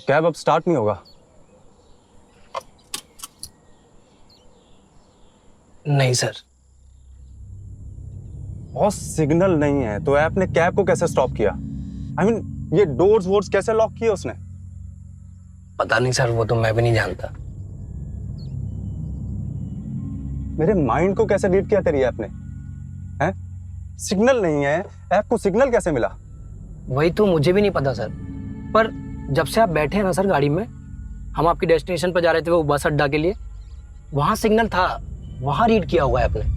Cab अब start नहीं होगा। नहीं सर। और सिग्नल नहीं है तो ऐप ने कैब को कैसे स्टॉप किया? आई मीन ये डोर्स वोर्स कैसे लॉक किए उसने? पता नहीं सर, वो तो मैं भी नहीं जानता। मेरे माइंड को कैसे रीड किया तेरी ऐप ने? हैं? सिग्नल नहीं है, ऐप को सिग्नल कैसे मिला? वही तो मुझे भी नहीं पता सर, पर जब से आप बैठे हैं ना सर गाड़ी में, हम आपकी डेस्टिनेशन पर जा रहे थे वो बस अड्डा के लिए, वहां सिग्नल था, वहां रीड किया हुआ है आपने।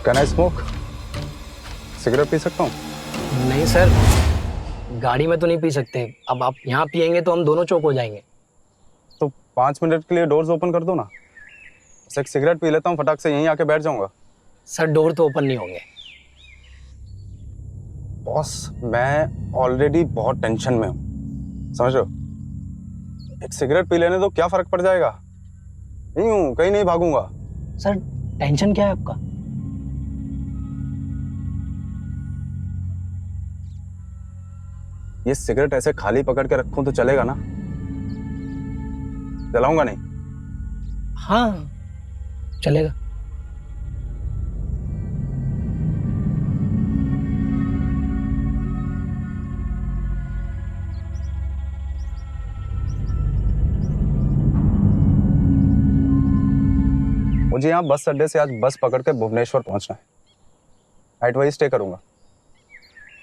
Can I smoke? Cigarette P सकता हूँ? नहीं सर, गाड़ी में तो नहीं पी सकते। अब आप यहाँ पियेंगे तो हम दोनों चौक हो जाएंगे। तो 5 मिनट के लिए डोर्स ओपन कर दो ना। बस एक सिगरेट पी लेता हूँ, फटाक से यहीं आके बैठ जाऊंगा। सर डोर तो ओपन नहीं होंगे। बॉस मैं ऑलरेडी बहुत टेंशन में हूँ, समझ रहे हो? एक सिगरेट पी लेने दो, क्या फर्क पड़ जाएगा? नहीं हूँ, कहीं नहीं भागूंगा। सर टेंशन क्या है आपका? ये सिगरेट ऐसे खाली पकड़ के रखूं तो चलेगा ना? जलाऊंगा नहीं? हाँ चलेगा। मुझे यहाँ बस अड्डे से आज बस पकड़ के भुवनेश्वर पहुंचना है। नाइट वहीं स्टे करूंगा,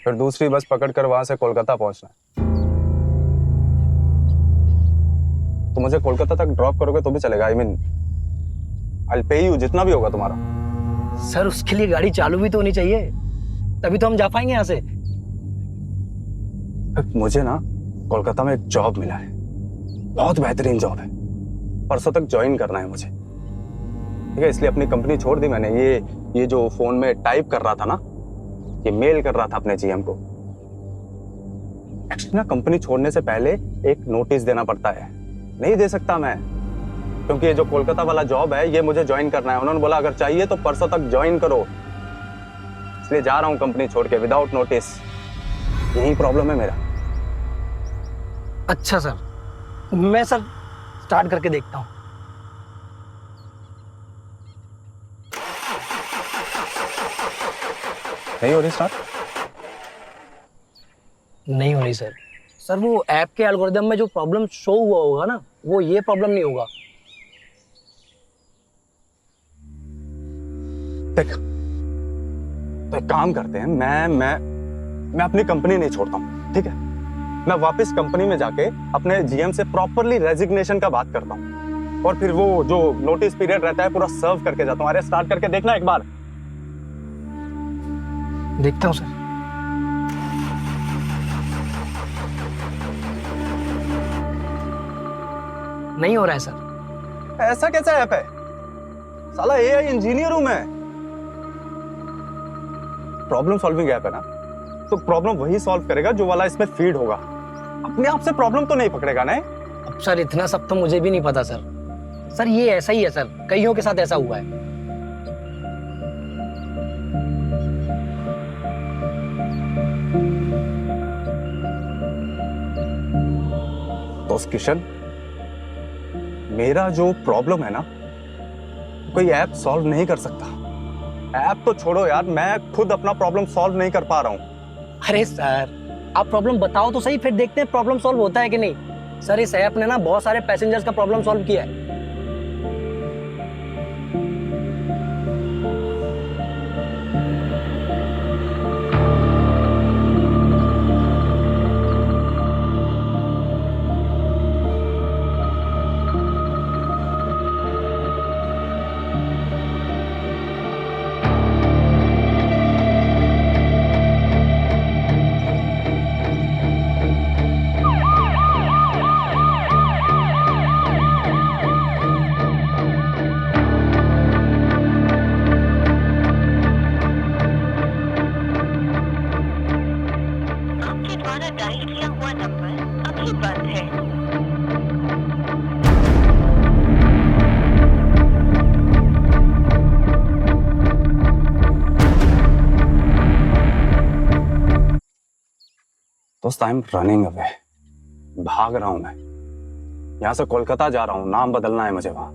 फिर दूसरी बस पकड़कर वहां से कोलकाता पहुंचना है। तो मुझे कोलकाता तक ड्रॉप करोगे तो भी चलेगा। आई मीन आई पे यू, जितना भी होगा तुम्हारा। सर उसके लिए गाड़ी चालू भी तो होनी चाहिए, तभी तो हम जा पाएंगे यहाँ से। मुझे ना कोलकाता में एक जॉब मिला है, बहुत बेहतरीन जॉब है। परसों तक ज्वाइन करना है मुझे, ठीक है? इसलिए अपनी कंपनी छोड़ दी मैंने। ये जो फोन में टाइप कर रहा था ना, ये मेल कर रहा था अपने जीएम को। एक्चुअली ना कंपनी छोड़ने से पहले एक नोटिस देना पड़ता है, नहीं दे सकता मैं, क्योंकि ये जो कोलकाता वाला जॉब है ये मुझे ज्वाइन करना है। उन्होंने बोला अगर चाहिए तो परसों तक ज्वाइन करो, इसलिए जा रहा हूं कंपनी छोड़ के विदाउट नोटिस। यही प्रॉब्लम है मेरा। अच्छा सर, मैं सर स्टार्ट करके देखता हूँ। नहीं हो रही स्टार्ट? नहीं हो रही सर। सर वो ऐप के एल्गोरिदम में जो प्रॉब्लम शो हुआ होगा ना, वो ये प्रॉब्लम नहीं होगा। देख, तो एक काम करते हैं, मैं अपनी कंपनी नहीं छोड़ता हूं, ठीक है? मैं वापस कंपनी में जाके अपने जीएम से प्रॉपरली रेजिग्नेशन का बात करता हूं, और फिर वो जो नोटिस पीरियड रहता है पूरा सर्व करके जाता हूं। अरे स्टार्ट करके देखना एक बार। देखता हूँ सर। नहीं हो रहा है सर। ऐसा कैसा ऐप है? साला एआई इंजीनियर हूं मैं। प्रॉब्लम सॉल्विंग ऐप है ना, तो प्रॉब्लम वही सॉल्व करेगा जो वाला इसमें फीड होगा। अपने आप से प्रॉब्लम तो नहीं पकड़ेगा ना? अब सर इतना सब तो मुझे भी नहीं पता सर। सर ये ऐसा ही है सर, कईयों के साथ ऐसा हुआ है। तो किशन, मेरा जो प्रॉब्लम है ना, कोई ऐप सॉल्व नहीं कर सकता। ऐप तो छोड़ो यार, मैं खुद अपना प्रॉब्लम सॉल्व नहीं कर पा रहा हूं। अरे सर आप प्रॉब्लम बताओ तो सही, फिर देखते हैं प्रॉब्लम सॉल्व होता है कि नहीं। सर इस ऐप ने ना बहुत सारे पैसेंजर्स का प्रॉब्लम सॉल्व किया है। अभी बंद है। दोस्त आई एम रनिंग अवे, भाग रहा हूं मैं। यहां से कोलकाता जा रहा हूं, नाम बदलना है मुझे वहां।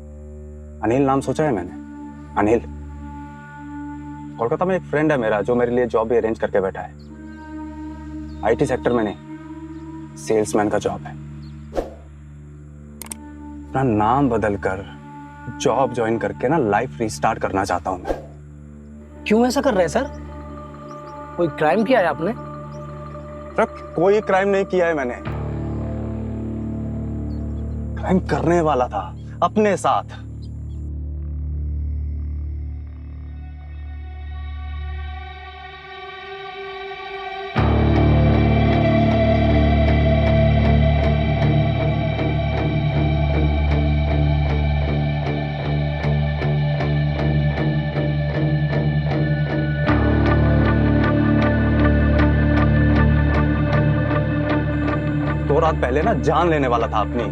अनिल नाम सोचा है मैंने, अनिल। कोलकाता में एक फ्रेंड है मेरा जो मेरे लिए जॉब भी अरेंज करके बैठा है। आईटी सेक्टर में नहीं, सेल्समैन का जॉब है। अपना नाम बदलकर जॉब ज्वाइन करके ना लाइफ रीस्टार्ट करना चाहता हूं मैं। क्यों ऐसा कर रहे हैं सर? कोई क्राइम किया है आपने? कोई क्राइम नहीं किया है मैंने। क्राइम करने वाला था अपने साथ। दो रात पहले ना जान लेने वाला था अपनी।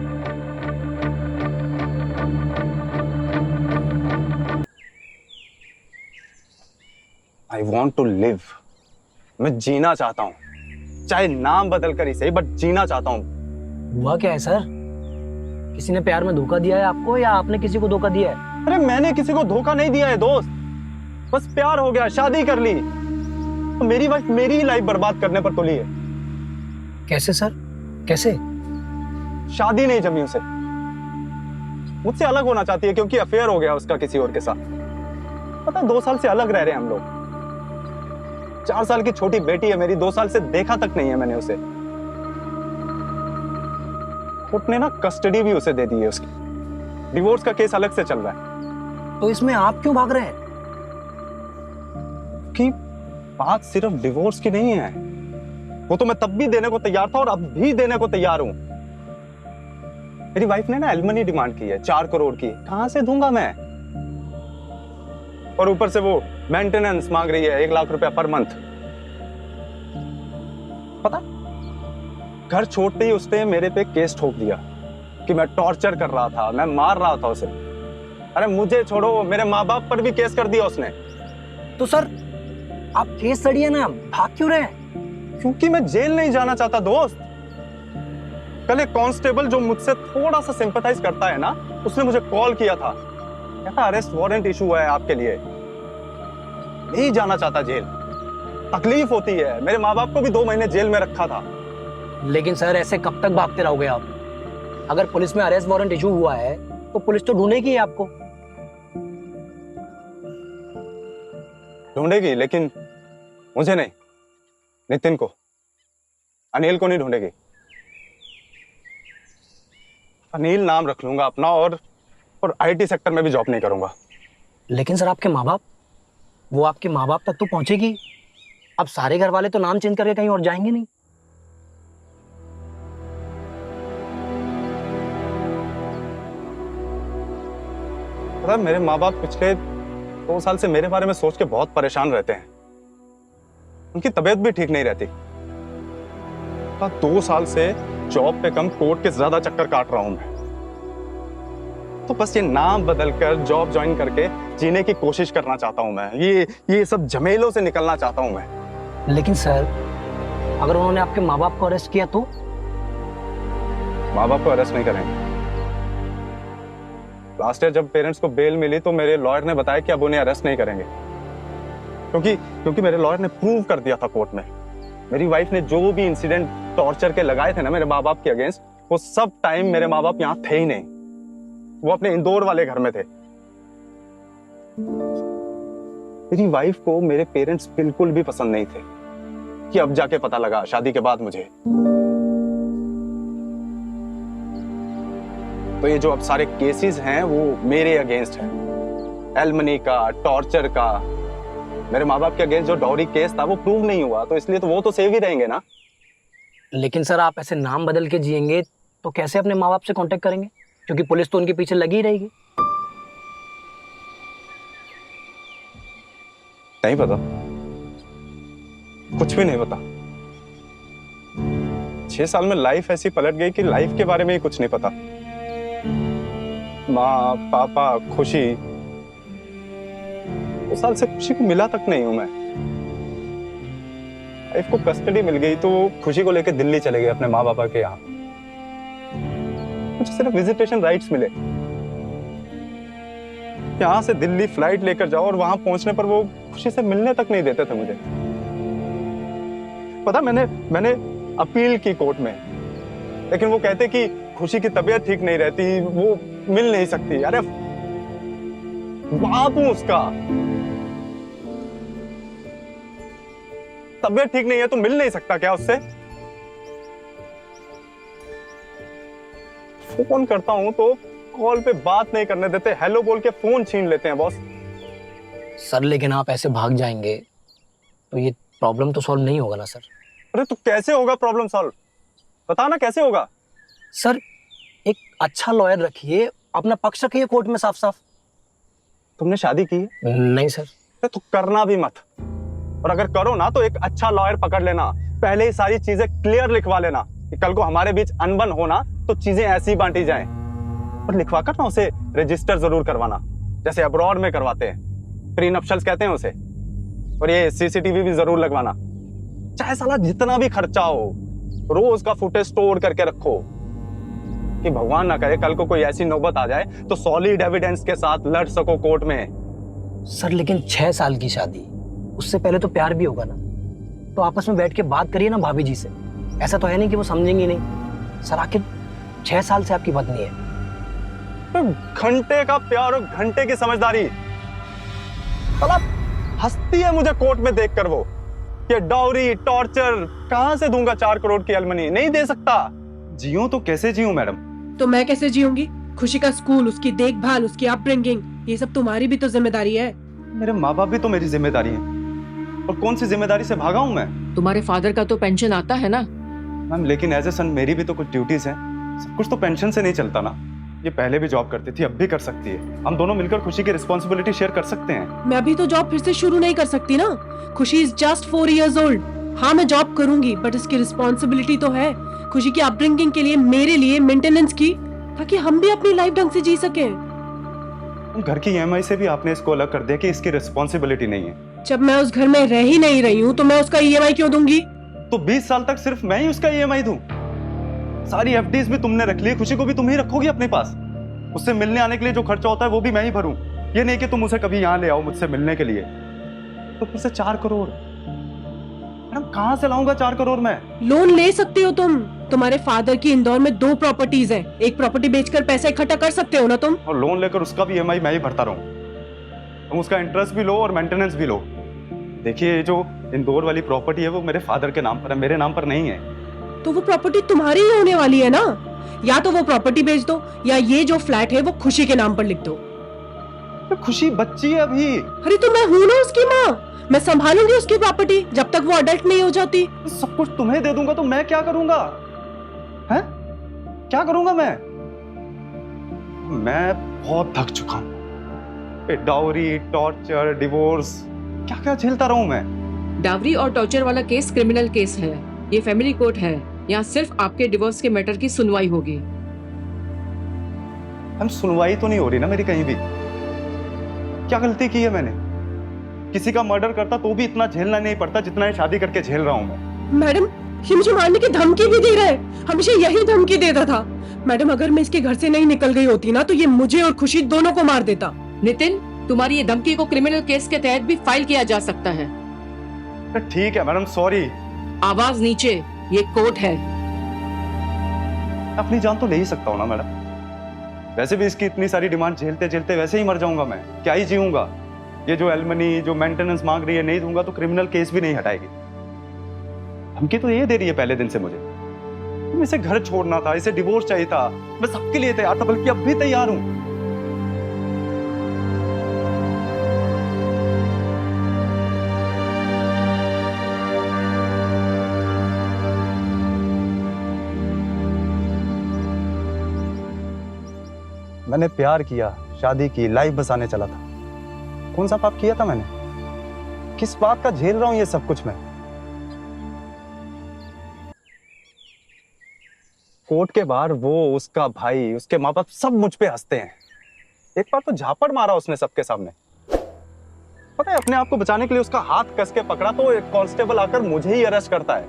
I want to live. मैं जीना चाहता हूं, चाहे नाम बदल कर ही सही, बट जीना चाहता हूं। हुआ क्या है सर? किसी ने प्यार में धोखा दिया है आपको या आपने किसी को धोखा दिया है? अरे मैंने किसी को धोखा नहीं दिया है दोस्त, बस प्यार हो गया, शादी कर ली। तो मेरी वाइफ मेरी ही लाइफ बर्बाद करने पर तुली है। कैसे सर, कैसे? शादी नहीं जमी उसे, मुझसे अलग होना चाहती है क्योंकि अफेयर हो गया उसका किसी और के साथ। पता है 2 साल से अलग रह रहे हैं हम लोग। 4 साल की छोटी बेटी है मेरी, 2 साल से देखा तक नहीं है मैंने उसे। कोर्ट ने ना कस्टडी भी उसे दे दी है उसकी। डिवोर्स का केस अलग से चल रहा है। तो इसमें आप क्यों भाग रहे हैं? कि बात सिर्फ डिवोर्स की नहीं है, वो तो मैं तब भी देने को तैयार था और अब भी देने को तैयार हूं। मेरी वाइफ ने ना एलिमनी डिमांड की है 4 करोड़ की। कहां से दूंगा मैं? और ऊपर से वो मेंटेनेंस मांग रही है 1 लाख रुपया पर मंथ। पता, घर छोड़ते ही उसने मेरे पे केस ठोक दिया कि मैं टॉर्चर कर रहा था, मैं मार रहा था उसे। अरे मुझे छोड़ो, मेरे माँ बाप पर भी केस कर दिया उसने। तो सर आप केस लड़िए ना, भाग क्यों रहे हैं? क्योंकि मैं जेल नहीं जाना चाहता दोस्त। कल एक कांस्टेबल जो मुझसे थोड़ा सा सिंपैथाइज करता है ना, उसने मुझे कॉल किया था, कहता अरेस्ट वारंट इशू हुआ है आपके लिए। नहीं जाना चाहता जेल, तकलीफ होती है। मेरे माँ बाप को भी 2 महीने जेल में रखा था। लेकिन सर ऐसे कब तक भागते रहोगे आप? अगर पुलिस में अरेस्ट वारंट इशू हुआ है तो पुलिस तो ढूंढेगी ही आपको। ढूंढेगी, लेकिन मुझे नहीं, नितिन को, अनिल को नहीं ढूंढेगी। अनिल नाम रख लूंगा अपना और आईटी सेक्टर में भी जॉब नहीं करूंगा। लेकिन सर आपके माँ बाप, वो आपके माँ बाप तक तो पहुंचेगी। अब सारे घर वाले तो नाम चेंज करके कहीं और जाएंगे नहीं। पता है मेरे माँ बाप पिछले 2 साल से मेरे बारे में सोच के बहुत परेशान रहते हैं। उनकी तबीयत भी ठीक नहीं रहती। 2 साल से जॉब पे कम कोर्ट के ज्यादा चक्कर काट रहा हूं मैं। तो बस ये नाम बदलकर जॉब ज्वाइन करके जीने की कोशिश करना चाहता हूं मैं। ये सब झमेलों से निकलना चाहता हूं मैं। लेकिन सर अगर उन्होंने आपके माँ बाप को अरेस्ट किया तो? माँ बाप को अरेस्ट नहीं करेंगे। लास्ट ईयर जब पेरेंट्स को बेल मिली तो मेरे लॉयर ने बताया कि अब उन्हें अरेस्ट नहीं करेंगे, क्योंकि मेरे लॉयर ने प्रूव कर दिया था कोर्ट में, मेरी वाइफ ने जो भी इंसिडेंट टॉर्चर के लगाए थे ना मेरे माँ बाप के अगेंस्ट, वो सब टाइम मेरे माँ बाप यहाँ थे ही नहीं। वो अपने इंदौर वाले घर में थे। मेरी वाइफ को मेरे पेरेंट्स बिल्कुल भी पसंद नहीं थे, कि अब जाके पता लगा शादी के बाद मुझे। तो ये जो अब सारे केसेस हैं वो मेरे अगेंस्ट हैं, एलिमनी का, टॉर्चर का। मेरे माँ बाप के अगेंस्ट जो डॉरी केस था वो प्रूव नहीं हुआ, तो इसलिए तो वो तो सेव ही रहेंगे ना। लेकिन सर आप ऐसे नाम बदल के जिएंगे तो कैसे अपने माँ बाप से कांटेक्ट करेंगे? क्योंकि पुलिस तो उनके पीछे लगी ही रहेगी। नहीं पता, कुछ भी नहीं पता। 6 साल में लाइफ ऐसी पलट गई कि लाइफ के बारे में ही कुछ नहीं पता। माँ, पापा, खुशी। 2 साल से खुशी को मिला तक नहीं हूं मैं। लाइफ को कस्टडी मिल गई तो खुशी को लेकर दिल्ली चले गए अपने माँ बापा के यहाँ। मुझे सिर्फ विजिटेशन राइट्स मिले। यहाँ से दिल्ली फ्लाइट लेकर जाओ और वहां पहुंचने पर वो खुशी से मिलने तक नहीं देते थे मुझे। पता, मैंने अपील की कोर्ट में, लेकिन वो कहते कि खुशी की तबीयत ठीक नहीं रहती, वो मिल नहीं सकती। अरे बाप हूं उसका, तबीयत ठीक नहीं है तो मिल नहीं सकता क्या उससे? फोन करता हूं तो कॉल पे बात नहीं करने देते, हेलो बोल के फोन छीन लेते हैं बॉस। सर लेकिन आप ऐसे भाग जाएंगे तो ये प्रॉब्लम तो सॉल्व नहीं होगा ना सर। अरे तो कैसे होगा प्रॉब्लम सॉल्व? बता ना कैसे होगा। सर एक अच्छा लॉयर रखिए, अपना पक्ष रखिए कोर्ट में साफ साफ। तुमने शादी की है? नहीं सर। अरे तो करना भी मत, और अगर करो ना तो एक अच्छा लॉयर पकड़ लेना, पहले ही सारी चीजें क्लियर लिखवा लेना कि कल को हमारे बीच अनबन होना तो चीजें ऐसी बांटी जाएं। और लिखवा कर ना उसे रजिस्टर जरूर करवाना, जैसे अब्रॉड में करवाते हैं, प्री नप्शल्स कहते हैं उसे। और ये सीसीटीवी भी जरूर लगवाना, चाहे साला जितना भी खर्चा हो, रोज का फुटेज स्टोर करके रखो कि भगवान ना करे कल को कोई ऐसी नौबत आ जाए तो सॉलिड एविडेंस के साथ लड़ सको कोर्ट में। सर लेकिन 6 साल की शादी, उससे पहले तो प्यार भी होगा ना, तो आपस में बैठ के बात करिए ना भाभी जी से। ऐसा तो है नहीं कि वो समझेंगी नहीं। सर आखिर 6 साल से आपकी पत्नी है। घंटे का प्यार और घंटे की समझदारी, साला हंसती है मुझे कोर्ट में देखकर वो। ये डाउरी, टॉर्चर कहां से दूंगा? 4 करोड़ की एलिमनी नहीं दे सकता। जीऊं तो कैसे जीऊं मैडम? तो मैं कैसे जीऊंगी? खुशी का स्कूल, उसकी देखभाल, उसकी अपब्रिंगिंग, ये सब तुम्हारी भी तो जिम्मेदारी है। मेरे माँ बाप भी तो मेरी जिम्मेदारी है, और कौन सी जिम्मेदारी से भागा हूं मैं? तुम्हारे फादर का तो पेंशन आता है ना मैम, लेकिन एज ए सन मेरी भी तो कुछ ड्यूटीज हैं। सब कुछ तो पेंशन से नहीं चलता ना। ये पहले भी जॉब करती थी, अब भी कर सकती है। हम दोनों मिलकर खुशी की रिस्पॉन्सिबिलिटी शेयर कर सकते हैं। मैं अभी तो जॉब फिर से शुरू नहीं कर सकती ना। खुशी इज जस्ट 4 years old। हाँ मैं जॉब करूंगी, बट इसकी रिस्पॉन्सिबिलिटी तो है खुशी की अपब्रिंगिंग के लिए, मेरे लिए, मेंटेनेंस की, ताकि हम भी अपनी लाइफ ढंग से जी सके। घर की ईएमआई से भी आपने इसको अलग कर दिया कि इसकी रिस्पॉन्सिबिलिटी नहीं है। जब मैं उस घर में रह ही नहीं रही हूँ तो मैं उसका ईएमआई क्यों दूंगी? तो 20 साल तक सिर्फ मैं ही उसका ईएमआई दूं? सारी एफडीज भी तुमने रख ली, खुशी को भी तुम ही रखोगी अपने पास। उससे मिलने आने के लिए जो खर्चा होता है वो भी मैं ही भरूं। ये नहीं कि तुम उसे कभी यहाँ ले आओ मुझसे मिलने के लिए। तो फिर से 4 करोड़ मैडम कहां से लाऊंगा? 4 करोड़ मैं लोन ले सकते हो तुम। तुम्हारे फादर की इंदौर में 2 प्रॉपर्टीज हैं। एक प्रॉपर्टी बेचकर पैसा इकट्ठा कर सकते हो ना तुम। और लोन लेकर उसका भी ईएमआई मैं ही भरता रहूं। तुम उसका इंटरेस्ट भी लो और मेंटेनेंस भी लो। देखिए जो इंदौर वाली प्रॉपर्टी है वो मेरे फादर के नाम पर है, मेरे नाम पर नहीं है। तो वो प्रॉपर्टी तुम्हारी ही होने वाली है ना। या तो वो प्रॉपर्टी बेच दो, या ये जो फ्लैट है वो खुशी के नाम पर लिख दो। खुशी बच्ची है अभी। अरे तो मैं हूं ना उसकी माँ, मैं संभालूंगी उसकी प्रॉपर्टी जब तक वो अडल्ट नहीं हो जाती। सब कुछ तुम्हें दे दूंगा तो मैं क्या करूंगा? हैं? क्या करूंगा मैं बहुत थक चुका हूं। डाउरी, टॉर्चर, डिवोर्स, क्या क्या झेलता रहूं मैं? डावरी और टॉर्चर वाला केस क्रिमिनल केस है। ये फैमिली कोर्ट है, यहाँ सिर्फ आपके डिवोर्स के मैटर की सुनवाई होगी। हम सुनवाई तो नहीं हो रही ना मेरी कहीं भी। क्या गलती की है मैंने? किसी का मर्डर करता तो भी इतना झेलना नहीं पड़ता जितना ये शादी करके झेल रहा हूं मैं। मैडम ये मुझे मारने की धमकी भी दे रहा है, हमेशा यही धमकी देता था। मैडम अगर मैं इसके घर से नहीं निकल गई होती ना तो ये मुझे और खुशी दोनों को मार देता। नितिन, तुम्हारी ये धमकी को क्रिमिनल केस के तहत भी फाइल किया जा सकता है। ठीक है मैडम, सॉरी। आवाज नीचे, ये कोर्ट है। अपनी जान तो ले ही सकता हूँ ना मैडम। वैसे भी इसकी इतनी सारी डिमांड झेलते झेलते वैसे ही मर जाऊंगा मैं, क्या ही जीऊंगा। ये जो एलमनी, जो मेंटेनेंस मांग रही है, नहीं दूंगा तो क्रिमिनल केस भी नहीं हटाएगी। धमकी तो ये दे रही है पहले दिन से मुझे। इसे घर छोड़ना था, इसे डिवोर्स चाहिए था, मैं सबके लिए तैयार था, बल्कि अब भी तैयार हूं। मैंने प्यार किया, शादी की, लाइफ बसाने चला था। कौन सा पाप किया था मैंने? किस बात का झेल रहा हूं ये सब कुछ मैं? कोर्ट के बाहर वो, उसका भाई, उसके माँ बाप सब मुझ पे हंसते हैं। एक बार तो झापड़ मारा उसने सबके सामने। पता है, अपने आप को बचाने के लिए उसका हाथ कस के पकड़ा तो एक कांस्टेबल आकर मुझे ही अरेस्ट करता है।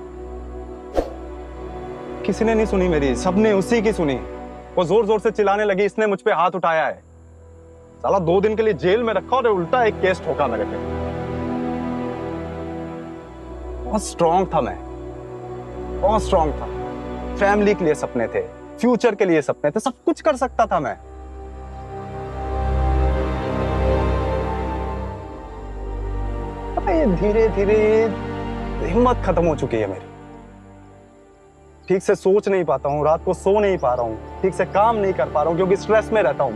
किसी ने नहीं सुनी मेरी, सबने उसी की सुनी। वो जोर जोर से चिल्लाने लगी, इसने मुझ पे हाथ उठाया है। साला 2 दिन के लिए जेल में रखा और उल्टा एक केस ठोका मेरे पे। बहुत स्ट्रांग था मैं, बहुत स्ट्रांग था। फैमिली के लिए सपने थे, फ्यूचर के लिए सपने थे, सब कुछ कर सकता था मैं। पता है, धीरे धीरे हिम्मत खत्म हो चुकी है मेरी। ठीक से सोच नहीं पाता हूँ, रात को सो नहीं पा रहा हूँ, ठीक से काम नहीं कर पा रहा हूँ क्योंकि स्ट्रेस में रहता हूँ।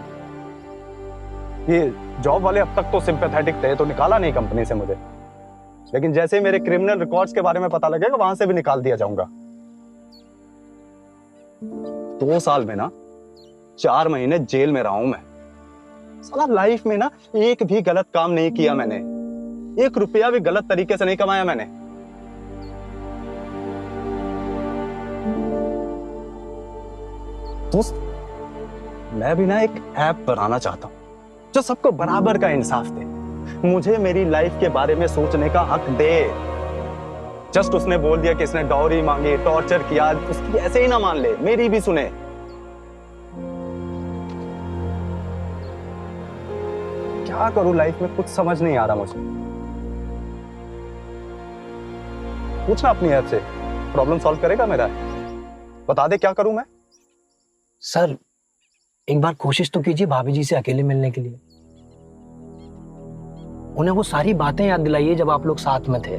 ये जॉब वाले अब तक तो सिंपैथेटिक थे, तो निकाला नहीं कंपनी से मुझे, लेकिन जैसे ही मेरे क्रिमिनल रिकॉर्ड्स के बारे में पता लगेगा वहां से भी निकाल दिया जाऊंगा। 2 साल में ना 4 महीने जेल में रहा हूं मैं। साला लाइफ में ना एक भी गलत काम नहीं किया मैंने, 1 रुपया भी गलत तरीके से नहीं कमाया मैंने। दोस्त, मैं भी ना एक ऐप बनाना चाहता हूं जो सबको बराबर का इंसाफ दे, मुझे मेरी लाइफ के बारे में सोचने का हक दे। जस्ट उसने बोल दिया कि इसने डॉरी मांगी, टॉर्चर किया, उसकी ऐसे ही ना मान ले, मेरी भी सुने। क्या करूं लाइफ में, कुछ समझ नहीं आ रहा मुझे। पूछना अपनी ऐप से, प्रॉब्लम सॉल्व करेगा मेरा। बता दे क्या करूं मैं। सर एक बार कोशिश तो कीजिए भाभी जी से अकेले मिलने के लिए। उन्हें वो सारी बातें याद दिलाइए जब आप लोग साथ में थे।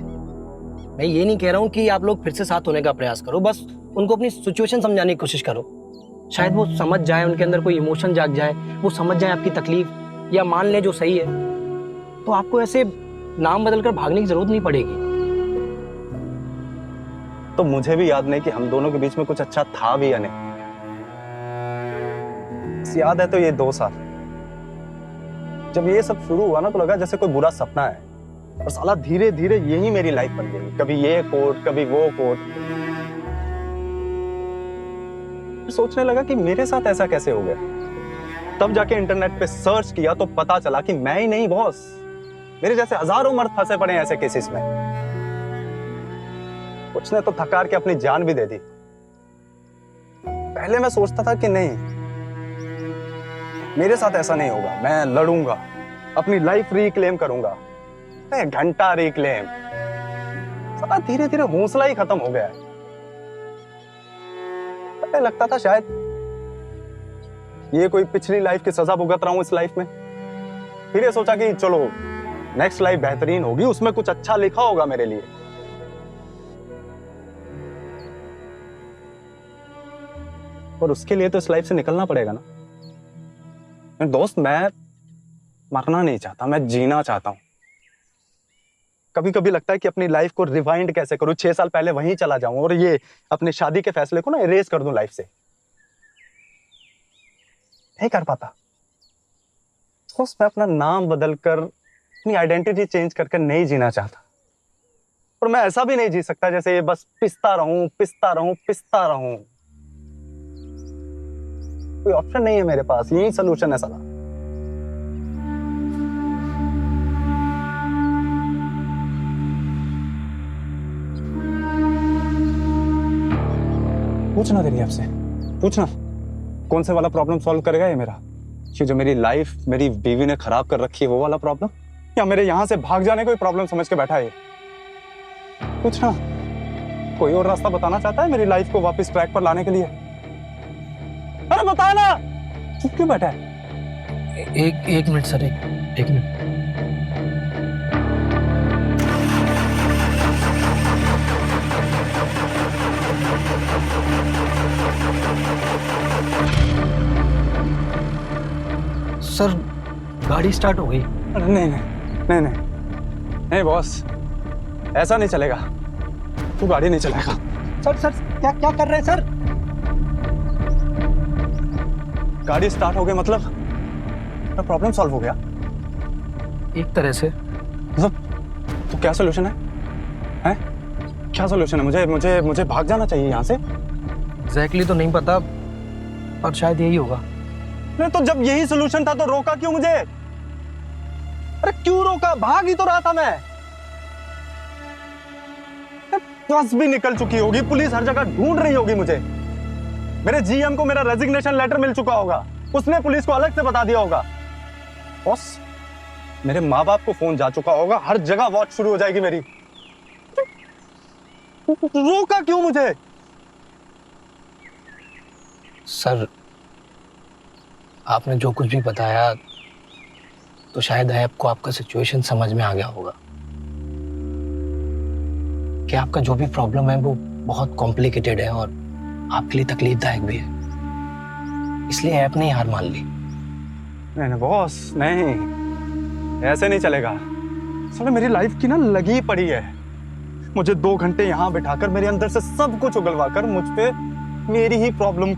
मैं ये नहीं कह रहा हूं कि आप लोग फिर से साथ होने का प्रयास करो, बस उनको अपनी सिचुएशन समझाने की कोशिश करो। शायद वो समझ जाए, उनके अंदर कोई इमोशन जाग जाए, वो समझ जाए आपकी तकलीफ, या मान ले जो सही है। तो आपको ऐसे नाम बदलकर भागने की जरूरत नहीं पड़ेगी। तो मुझे भी याद नहीं कि हम दोनों के बीच में कुछ अच्छा था भी या नहीं। याद है तो ये 2 साल जब ये सब शुरू हुआ ना, तो लगा जैसे कोई बुरा सपना है, और साला धीरे धीरे यही मेरी लाइफ बन गई। कभी ये कोर्ट, कभी वो कोर्ट। सोचने लगा कि मेरे साथ ऐसा कैसे हो गया। तब जाके इंटरनेट पे सर्च किया तो पता चला कि मैं ही नहीं बॉस, मेरे जैसे हजारों मर्द फंसे पड़े हैं ऐसे केसेस में। कुछ ने तो थकार के अपनी जान भी दे दी। पहले मैं सोचता था कि नहीं, मेरे साथ ऐसा नहीं होगा, मैं लड़ूंगा, अपनी लाइफ रिक्लेम करूंगा, 1 घंटा रिक्लेम। साला धीरे धीरे हौसला ही खत्म हो गया है। पहले लगता था शायद ये कोई पिछली लाइफ की सजा भुगत रहा हूं इस लाइफ में। फिर ये सोचा कि चलो नेक्स्ट लाइफ बेहतरीन होगी, उसमें कुछ अच्छा लिखा होगा मेरे लिए। और उसके लिए तो इस लाइफ से निकलना पड़ेगा ना। दोस्त, मैं मरना नहीं चाहता, मैं जीना चाहता हूं। कभी कभी लगता है कि अपनी लाइफ को रिवाइंड कैसे करूं, 6 साल पहले वहीं चला जाऊं और ये अपने शादी के फैसले को ना इरेज कर दूं लाइफ से। नहीं कर पाता। दोस्त, मैं अपना नाम बदलकर, अपनी आइडेंटिटी चेंज करके नहीं जीना चाहता। और मैं ऐसा भी नहीं जी सकता जैसे ये बस पिसता रहूं, पिसता रहूं, पिसता रहूं। कोई ऑप्शन नहीं है मेरे पास, यही सोल्यूशन है साला। पूछना तेरी आपसे, पूछना कौन से वाला प्रॉब्लम सॉल्व करेगा ये मेरा। ये जो मेरी लाइफ मेरी बीवी ने खराब कर रखी है वो वाला प्रॉब्लम, या मेरे यहां से भाग जाने को प्रॉब्लम समझ के बैठा है। पूछना कोई और रास्ता बताना चाहता है मेरी लाइफ को वापस ट्रैक पर लाने के लिए। अरे बता ना, चुप क्यों बैठा है। एक मिनट सर, एक मिनट। सर गाड़ी स्टार्ट हो गई। नहीं बॉस, ऐसा नहीं चलेगा। तू गाड़ी नहीं चलाएगा। सर क्या कर रहे हैं सर। गाड़ी स्टार्ट हो गई मतलब प्रॉब्लम सॉल्व हो गया एक तरह से। तो क्या सॉल्यूशन है? क्या सॉल्यूशन है? मुझे भाग जाना चाहिए यहाँ से। एग्जैक्टली तो नहीं पता, पर शायद यही होगा। नहीं तो जब यही सोल्यूशन था तो रोका क्यों मुझे? अरे क्यों रोका? भाग ही तो रहा था मैं। बस भी निकल चुकी होगी, पुलिस हर जगह ढूंढ रही होगी मुझे, मेरे जीएम को मेरा रेजिग्नेशन लेटर मिल चुका होगा, उसने पुलिस को अलग से बता दिया होगा। बॉस, मेरे माँ बाप को फोन जा चुका होगा, हर जगह वॉच शुरू हो जाएगी मेरी। रोका क्यों मुझे? सर, आपने जो कुछ भी बताया तो शायद आपको आपका सिचुएशन समझ में आ गया होगा कि आपका जो भी प्रॉब्लम है वो बहुत कॉम्प्लिकेटेड है और आपके लिए तकलीफदायक भी है, इसलिए ऐप ने हार मान ली। नहीं बॉस, नहीं, ऐसे नहीं चलेगा। साला मेरी लाइफ की ना लगी पड़ी है, मुझे 2 घंटे यहाँ बिठाकर मेरे अंदर से सब कुछ उगलवा कर मुझ पे मेरी ही प्रॉब्लम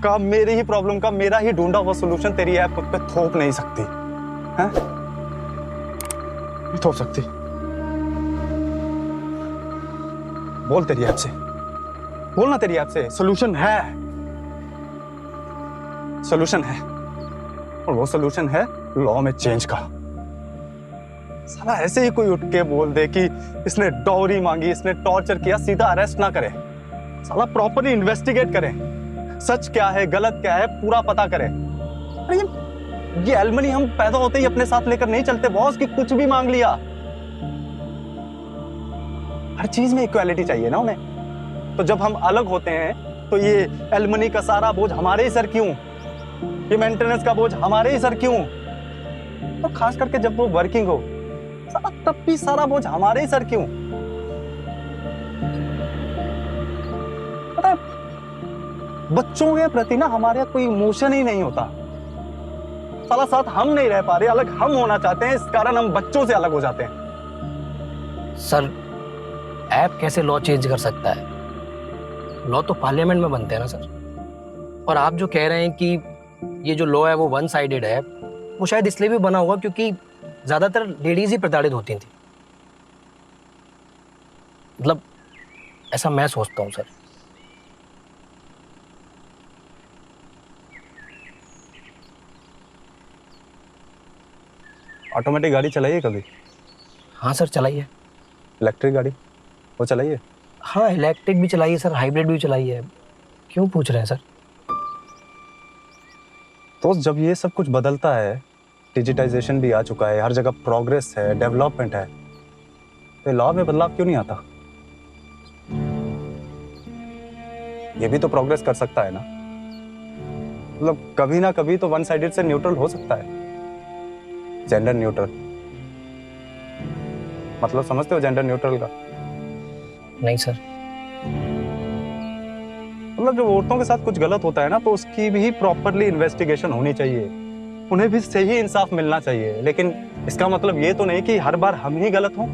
का मेरा ही ढूंढा हुआ सोल्यूशन तेरी ऐप खुद पे थोप नहीं सकती है? नहीं थोप सकती। बोल तेरी ऐप से, बोलना तेरी ऐप से सोल्यूशन है, सोल्यूशन है, और वो सोल्यूशन है लॉ में चेंज का। साला ऐसे ही कोई उठ के बोल दे कि इसने डॉरी मांगी, इसने टॉर्चर किया, सीधा अरेस्ट ना करे। साला प्रॉपरली इन्वेस्टिगेट करे, सच क्या है गलत क्या है पूरा पता करे। अरे ये एलमनी हम पैदा होते ही अपने साथ लेकर नहीं चलते बॉस कि कुछ भी मांग लिया। हर चीज में इक्वालिटी चाहिए ना उन्हें। तो जब हम अलग होते हैं तो ये एलमनी का सारा बोझ हमारे ही सर क्यों? ये मेंटेनेंस का बोझ हमारे ही सर क्यों? तो खास करके जब वो वर्किंग हो साला तब भी सारा बोझ हमारे ही सर क्यों? पता है, बच्चों के प्रति ना हमारे कोई इमोशन ही नहीं होता। साला साथ हम नहीं रह पा रहे, अलग हम होना चाहते हैं, इस कारण हम बच्चों से अलग हो जाते हैं। सर, ऐप कैसे लॉ चेंज कर सकता है? लॉ तो पार्लियामेंट में बनते हैं ना सर। और आप जो कह रहे हैं कि ये जो लॉ है वो वन साइडेड है, वो शायद इसलिए भी बना होगा क्योंकि ज्यादातर लेडीज ही प्रताड़ित होती थी। मतलब ऐसा मैं सोचता हूँ सर। ऑटोमेटिक गाड़ी चलाइए कभी? हाँ सर, चलाइए। इलेक्ट्रिक गाड़ी वो चलाइए? हाँ, इलेक्ट्रिक भी चलाइए सर, हाइब्रिड भी चलाइए। क्यों पूछ रहे हैं सर? तो जब ये सब कुछ बदलता है, डिजिटाइजेशन भी आ चुका है, हर जगह प्रोग्रेस है, डेवलपमेंट है, तो लॉ में बदलाव क्यों नहीं आता? ये भी तो प्रोग्रेस कर सकता है ना। मतलब कभी ना कभी तो वन साइडेड से न्यूट्रल हो सकता है, जेंडर न्यूट्रल। मतलब समझते हो जेंडर न्यूट्रल का? नहीं सर। मतलब जब औरतों के साथ कुछ गलत होता है ना तो उसकी भी प्रॉपरली इन्वेस्टिगेशन होनी चाहिए, उन्हें भी सही इंसाफ मिलना चाहिए। लेकिन इसका मतलब ये तो नहीं कि हर बार हम ही गलत हों।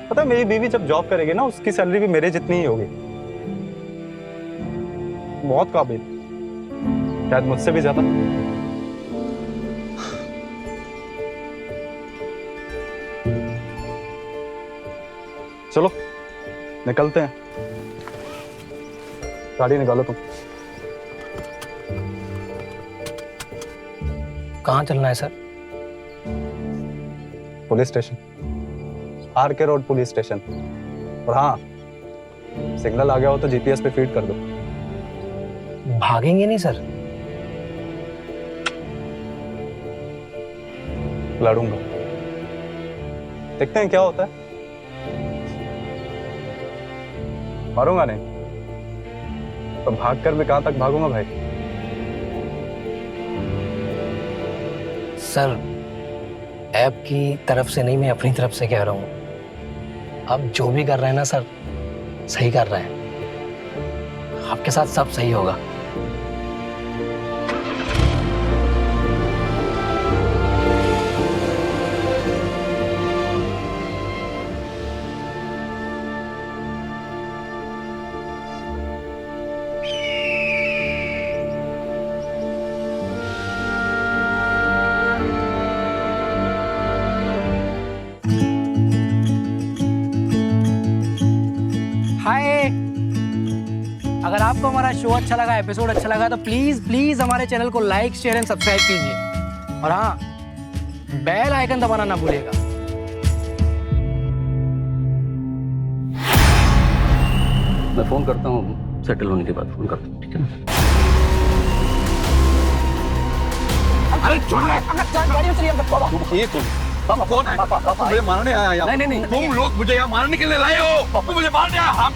पता है, मेरी बीवी जब जॉब करेगी ना उसकी सैलरी भी मेरे जितनी ही होगी। बहुत काबिल, शायद मुझसे भी ज्यादा। चलो निकलते हैं, गाड़ी निकालो तुम। कहाँ चलना है sir? Police station, R K. Road police station. और हाँ, सिग्नल आ गया हो तो जीपीएस पे फीड कर दो। भागेंगे नहीं सर? लड़ूंगा, देखते हैं क्या होता है। मारूंगा नहीं तो भागकर भी कहां तक भागूंगा भाई। सर, ऐप की तरफ से नहीं, मैं अपनी तरफ से कह रहा हूँ। आप जो भी कर रहे हैं ना सर, सही कर रहे हैं। आपके साथ सब सही होगा। आपको हमारा शो अच्छा लगा, एपिसोड अच्छा लगा तो प्लीज प्लीज हमारे चैनल को लाइक शेयर एंड सब्सक्राइब कीजिए और हाँ, बेल आइकन दबाना ना भूलिएगा। मैं फोन करता हूँ, सेटल होने के बाद फोन करता हूँ, ठीक है ना? अरे ये तुम कौन है? मुझे मारने आया यहाँ? नहीं। तुम लोग मुझे यहाँ मारने के लिए लाए हो? तुम मुझे मारने आया? हम